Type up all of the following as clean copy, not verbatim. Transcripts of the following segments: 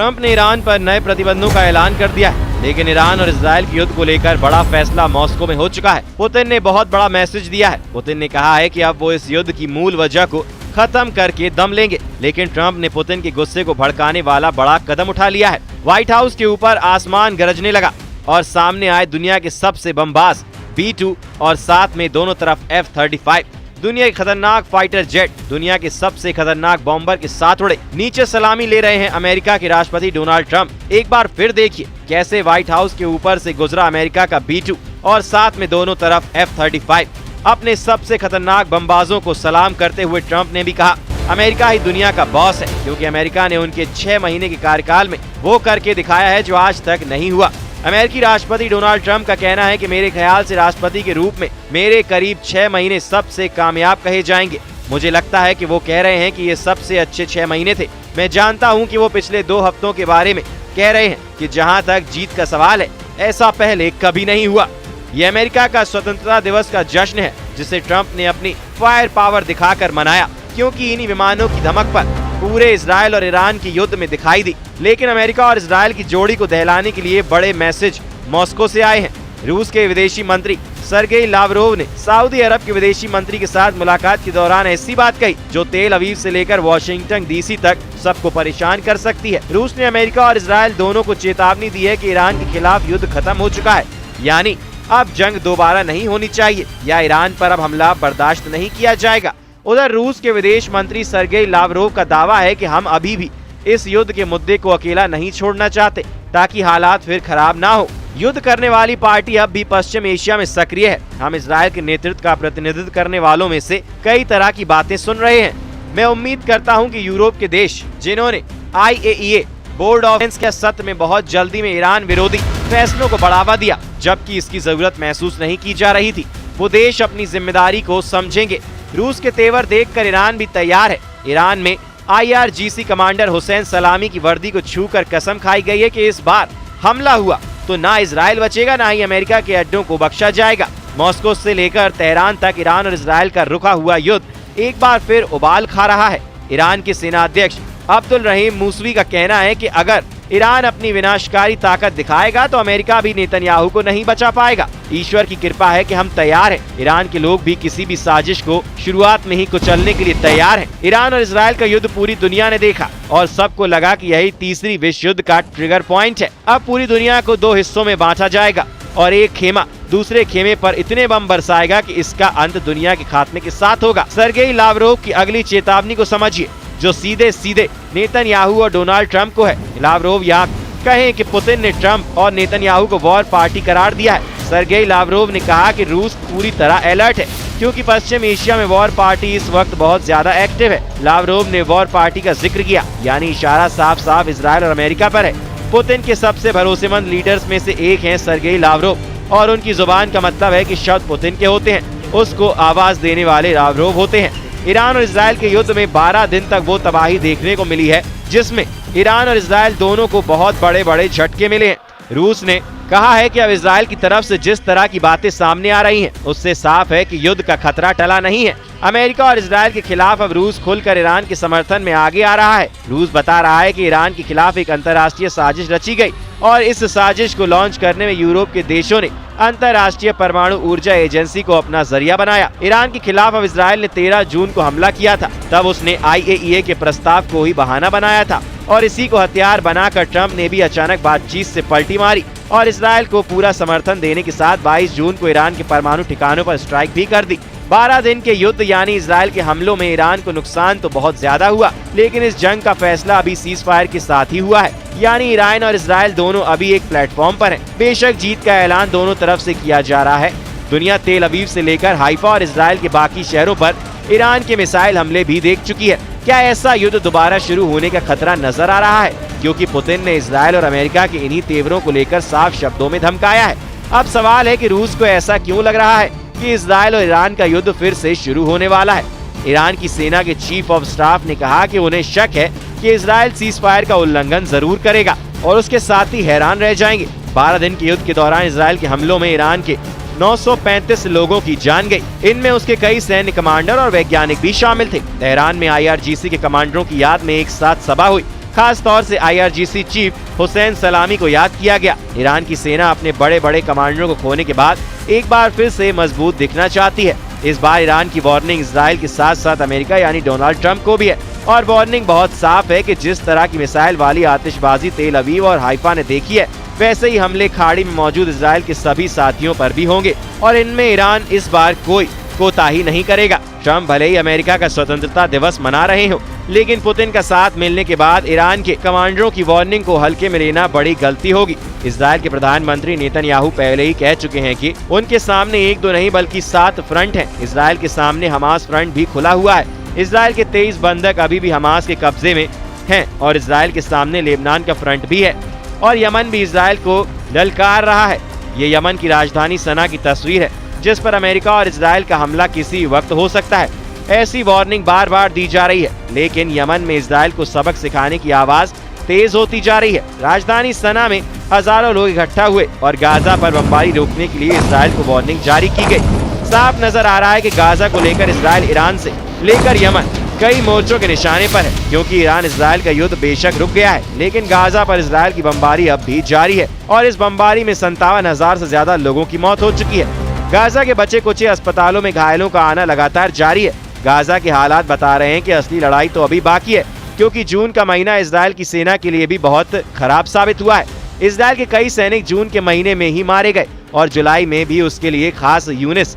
Trump ने Iran पर नए प्रतिबंधों का ऐलान कर दिया है, लेकिन ईरान और इजराइल के युद्ध को लेकर बड़ा फैसला मॉस्को में हो चुका है। पुतिन ने बहुत बड़ा मैसेज दिया है। पुतिन ने कहा है कि अब वो इस युद्ध की मूल वजह को खत्म करके दम लेंगे, लेकिन ट्रंप ने पुतिन के गुस्से को भड़काने वाला बड़ा कदम उठा लिया है। व्हाइट हाउस के ऊपर आसमान गरजने लगा और सामने आए दुनिया के सबसे बमबाज B-2 और साथ में दोनों तरफ F-35, दुनिया के खतरनाक फाइटर जेट, दुनिया के सबसे खतरनाक बॉम्बर के साथ उड़े। नीचे सलामी ले रहे हैं अमेरिका के राष्ट्रपति डोनाल्ड ट्रंप। एक बार फिर देखिए कैसे व्हाइट हाउस के ऊपर से गुजरा अमेरिका का B-2 और साथ में दोनों तरफ F-35। अपने सबसे खतरनाक बमबाजों को सलाम करते हुए ट्रंप ने भी कहा, अमेरिका ही दुनिया का बॉस है, क्योंकि अमेरिका ने उनके 6 महीने के कार्यकाल में वो करके दिखाया है जो आज तक नहीं हुआ। अमेरिकी राष्ट्रपति डोनाल्ड ट्रंप का कहना है कि मेरे ख्याल से राष्ट्रपति के रूप में मेरे करीब 6 महीने सबसे कामयाब कहे जाएंगे। मुझे लगता है कि वो कह रहे हैं कि ये सबसे अच्छे 6 महीने थे। मैं जानता हूं कि वो पिछले 2 हफ्तों के बारे में कह रहे हैं कि जहां तक जीत का सवाल है, ऐसा पहले कभी नहीं हुआ। ये अमेरिका का स्वतंत्रता दिवस का जश्न है, जिसे ट्रंप ने अपनी फायर पावर दिखाकर मनाया, क्योंकि इन्हीं विमानों की धमक पर पूरे इजराइल और ईरान की युद्ध में दिखाई दी। लेकिन अमेरिका और इजराइल की जोड़ी को दहलाने के लिए बड़े मैसेज मॉस्को से आए हैं। रूस के विदेशी मंत्री सर्गेई लावरोव ने सऊदी अरब के विदेशी मंत्री के साथ मुलाकात के दौरान ऐसी बात कही जो तेल अवीव से लेकर वॉशिंगटन DC तक सबको परेशान कर सकती है। रूस ने अमेरिका और इजराइल दोनों को चेतावनी दी है कि ईरान के खिलाफ युद्ध खत्म हो चुका है, यानी अब जंग दोबारा नहीं होनी चाहिए या ईरान पर अब हमला बर्दाश्त नहीं किया जाएगा। उधर रूस के विदेश मंत्री सर्गेई लावरोव का दावा है कि हम अभी भी इस युद्ध के मुद्दे को अकेला नहीं छोड़ना चाहते, ताकि हालात फिर खराब ना हो। युद्ध करने वाली पार्टी अब भी पश्चिम एशिया में सक्रिय है। हम इजराइल के नेतृत्व का प्रतिनिधित्व करने वालों में से कई तरह की बातें सुन रहे हैं। मैं उम्मीद करता हूं कि यूरोप के देश जिन्होंने IAEA बोर्ड ऑफ के सत्र में बहुत जल्दी में ईरान विरोधी फैसलों को बढ़ावा दिया, जबकि इसकी जरूरत महसूस नहीं की जा रही थी, वो देश अपनी जिम्मेदारी को समझेंगे। रूस के तेवर देखकर ईरान भी तैयार है। ईरान में IRGC कमांडर हुसैन सलामी की वर्दी को छूकर कसम खाई गई है कि इस बार हमला हुआ तो ना इजराइल बचेगा, ना ही अमेरिका के अड्डों को बख्शा जाएगा। मॉस्को से लेकर तेहरान तक ईरान और इजराइल का रुका हुआ युद्ध एक बार फिर उबाल खा रहा है। ईरान के सेना अध्यक्ष अब्दुल रहीम मूसवी का कहना है कि अगर ईरान अपनी विनाशकारी ताकत दिखाएगा तो अमेरिका भी नेतन्याहू को नहीं बचा पाएगा। ईश्वर की कृपा है कि हम तैयार हैं। ईरान के लोग भी किसी भी साजिश को शुरुआत में ही कुचलने के लिए तैयार हैं। ईरान और इजराइल का युद्ध पूरी दुनिया ने देखा और सबको लगा कि यही तीसरी विश्व युद्ध का ट्रिगर पॉइंट है। अब पूरी दुनिया को 2 हिस्सों में बांटा जाएगा और एक खेमा दूसरे खेमे पर इतने बम बरसाएगा कि इसका अंत दुनिया के खात्मे के साथ होगा। सर्गेई लावरोव की अगली चेतावनी को समझिए, जो सीधे सीधे नेतन्याहू और डोनाल्ड ट्रंप को है। लावरोव यहाँ कहें कि पुतिन ने ट्रंप और नेतन्याहू को वॉर पार्टी करार दिया है। सर्गेई लावरोव ने कहा कि रूस पूरी तरह अलर्ट है, क्योंकि पश्चिम एशिया में वॉर पार्टी इस वक्त बहुत ज्यादा एक्टिव है। लावरोव ने वॉर पार्टी का जिक्र किया, यानी इशारा साफ साफ इजराइल और अमेरिका पर है। पुतिन के सबसे भरोसेमंद लीडर्स में से एक हैं सर्गेई लावरोव, और उनकी जुबान का मतलब है कि शब्द पुतिन के होते हैं, उसको आवाज देने वाले लावरोव होते हैं। ईरान और इजराइल के युद्ध में 12 दिन तक वो तबाही देखने को मिली है, जिसमें ईरान और इजराइल दोनों को बहुत बड़े बड़े झटके मिले हैं। रूस ने कहा है कि अब इजराइल की तरफ से जिस तरह की बातें सामने आ रही हैं, उससे साफ है कि युद्ध का खतरा टला नहीं है। अमेरिका और इजराइल के खिलाफ अब रूस खुलकर ईरान के समर्थन में आगे आ रहा है। रूस बता रहा है कि ईरान के खिलाफ एक अंतर्राष्ट्रीय साजिश रची गई और इस साजिश को लॉन्च करने में यूरोप के देशों ने अंतर्राष्ट्रीय परमाणु ऊर्जा एजेंसी को अपना जरिया बनाया। ईरान के खिलाफ अब इजराइल ने 13 जून को हमला किया था, तब उसने IAEA के प्रस्ताव को ही बहाना बनाया था और इसी को हथियार बनाकर ट्रंप ने भी अचानक बातचीत से पलटी मारी और इजराइल को पूरा समर्थन देने के साथ 22 जून को ईरान के परमाणु ठिकानों पर स्ट्राइक भी कर दी। 12 दिन के युद्ध यानी इजराइल के हमलों में ईरान को नुकसान तो बहुत ज्यादा हुआ, लेकिन इस जंग का फैसला अभी सीज फायर के साथ ही हुआ है, यानी ईरान और इजराइल दोनों अभी एक प्लेटफॉर्म पर हैं। बेशक जीत का ऐलान दोनों तरफ से किया जा रहा है। दुनिया तेल अवीव से लेकर हाइफा और इजराइल के बाकी शहरों पर ईरान के मिसाइल हमले भी देख चुकी है। क्या ऐसा युद्ध दोबारा शुरू होने का खतरा नजर आ रहा है? क्योंकि पुतिन ने इजराइल और अमेरिका के इन्हीं तेवरों को लेकर साफ शब्दों में धमकाया है। अब सवाल है कि रूस को ऐसा क्यों लग रहा है कि इजराइल और ईरान का युद्ध फिर से शुरू होने वाला है। ईरान की सेना के चीफ ऑफ स्टाफ ने कहा कि उन्हें शक है कि इजराइल सीज फायर का उल्लंघन जरूर करेगा और उसके साथ ही हैरान रह जाएंगे। 12 दिन के युद्ध के दौरान इजराइल के हमलों में ईरान के 935 लोगों की जान गई। इनमें उसके कई सैन्य कमांडर और वैज्ञानिक भी शामिल थे। तेहरान में IRGC के कमांडरों की याद में एक साथ सभा हुई खास तौर से IRGC चीफ हुसैन सलामी को याद किया गया। ईरान की सेना अपने बड़े बड़े कमांडरों को खोने के बाद एक बार फिर से मजबूत दिखना चाहती है। इस बार ईरान की वार्निंग इजराइल के साथ साथ अमेरिका यानी डोनाल्ड ट्रंप को भी है और वार्निंग बहुत साफ है कि जिस तरह की मिसाइल वाली आतिशबाजी तेल अवीव और हाइफा ने देखी है, वैसे ही हमले खाड़ी में मौजूद इजराइल के सभी साथियों पर भी होंगे और इनमें ईरान इस बार कोई कोताही नहीं करेगा। ट्रंप भले ही अमेरिका का स्वतंत्रता दिवस मना रहे हो, लेकिन पुतिन का साथ मिलने के बाद ईरान के कमांडरों की वार्निंग को हल्के में लेना बड़ी गलती होगी। इजराइल के प्रधानमंत्री नेतन्याहू पहले ही कह चुके हैं कि उनके सामने एक दो नहीं बल्कि 7 फ्रंट हैं। इजराइल के सामने हमास फ्रंट भी खुला हुआ है। इजराइल के 23 बंधक अभी भी हमास के कब्जे में हैं और इजराइल के सामने लेबनान का फ्रंट भी है और यमन भी इजराइल को ललकार रहा है। ये यमन की राजधानी सना की तस्वीर है जिस पर अमेरिका और इजराइल का हमला किसी वक्त हो सकता है। ऐसी वार्निंग बार बार दी जा रही है, लेकिन यमन में इजराइल को सबक सिखाने की आवाज तेज होती जा रही है। राजधानी सना में हजारों लोग इकट्ठा हुए और गाजा पर बमबारी रोकने के लिए इजराइल को वार्निंग जारी की गई। साफ नजर आ रहा है कि गाजा को लेकर इजराइल ईरान से लेकर यमन कई मोर्चों के निशाने पर है, क्योंकि ईरान इजराइल का युद्ध बेशक रुक गया है, लेकिन गाजा पर इजराइल की बमबारी अब भी जारी है और इस बमबारी में 57,000 से ज्यादा लोगों की मौत हो चुकी है। गाजा के बचे कुचे अस्पतालों में घायलों का आना लगातार जारी है। गाजा के हालात बता रहे हैं कि असली लड़ाई तो अभी बाकी है, क्योंकि जून का महीना इजराइल की सेना के लिए भी बहुत खराब साबित हुआ है। इजराइल के कई सैनिक जून के महीने में ही मारे गए और जुलाई में भी उसके लिए खास यूनिस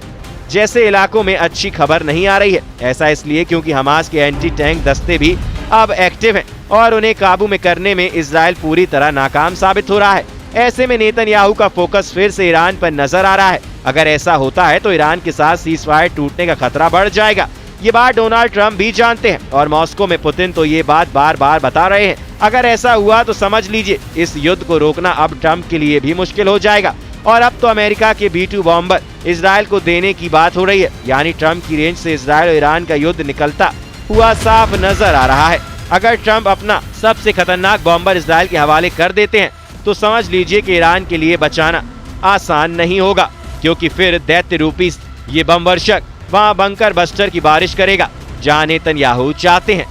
जैसे इलाकों में अच्छी खबर नहीं आ रही है। ऐसा इसलिए क्योंकि हमास के एंटी टैंक दस्ते भी अब एक्टिव हैं और उन्हें काबू में करने में इजराइल पूरी तरह नाकाम साबित हो रहा है। ऐसे में नेतन्याहू का फोकस फिर से ईरान पर नजर आ रहा है। अगर ऐसा होता है तो ईरान के साथ सीजफायर टूटने का खतरा बढ़ जाएगा। ये बात डोनाल्ड ट्रंप भी जानते हैं और मॉस्को में पुतिन तो ये बात बार बार बता रहे हैं। अगर ऐसा हुआ तो समझ लीजिए इस युद्ध को रोकना अब ट्रंप के लिए भी मुश्किल हो जाएगा और अब तो अमेरिका के B-2 बॉम्बर इजराइल को देने की बात हो रही है। यानी ट्रंप की रेंज से इजराइल और ईरान का युद्ध निकलता हुआ साफ नजर आ रहा है। अगर ट्रंप अपना सबसे खतरनाक बॉम्बर इजराइल के हवाले कर देते हैं तो समझ लीजिए कि ईरान के लिए बचाना आसान नहीं होगा, क्योंकि फिर दैत्य रूपी ये बम वर्षक वहाँ बंकर बस्टर की बारिश करेगा जहाँ नेतन्याहू चाहते हैं।